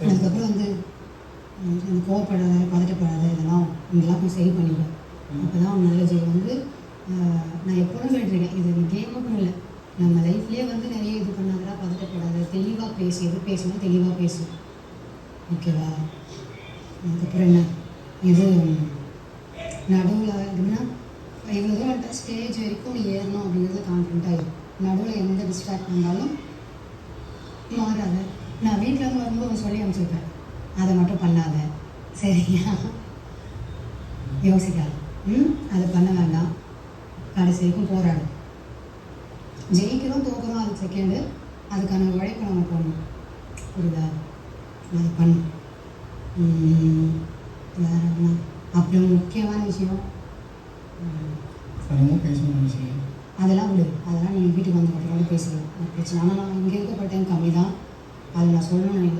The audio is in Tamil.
அதுக்கப்புறம் வந்து கோவப்படாத பதட்டப்படாத இதெல்லாம் இங்கெல்லாம் போய் சரி பண்ணிவிடும். அப்போ தான் அவங்க நல்ல ஜெய் வந்து நான் எப்போதும் சொல்லிட்டுருக்கேன், இது கேமுக்கும் இல்லை, நம்ம லைஃப்லேயே வந்து நிறைய இது பண்ணாதடா, பதட்டப்படாத, தெளிவாக பேசு, எது பேசணும் தெளிவாக பேசு, ஓகேவா? அதுக்கப்புறம் என்ன இது நடுவில் எப்படின்னா இவ்வளோ தூரம் ஸ்டேஜ் வரைக்கும் நீ ஏறணும் அப்படிங்கிறத கான்ஃபிடென்ட்டாக இருக்கும். நடுவில் எந்த டிஸ்ட்ராக்ட் பண்ணாலும் மாறாத. நான் வீட்டிலேருந்து வரும்போது சொல்லி அனுப்பிச்சிருப்பேன், அதை மட்டும் பண்ணாத, சரியா? யோசிக்காது, அதை பண்ண வேண்டாம், கடைசி வரைக்கும் போராடும். ஜெயிக்கிறோம் தோக்குறோம் அது செகண்டு, அதுக்கான உழைப்பை நம்ம போடணும், புரியுதா? அது பண்ணும். வேற என்ன? அப்புறம் முக்கியமான விஷயம் அதெல்லாம் விடு, அதெல்லாம் நீங்கள் வீட்டுக்கு வந்த மட்டும் பேசுகிறேன் பிரச்சனை. ஆனால் நான் இங்கே இருக்கப்பட்ட டைம் கம்மி தான், அதை நான் சொல்லணும்னு நினைக்கிறேன்.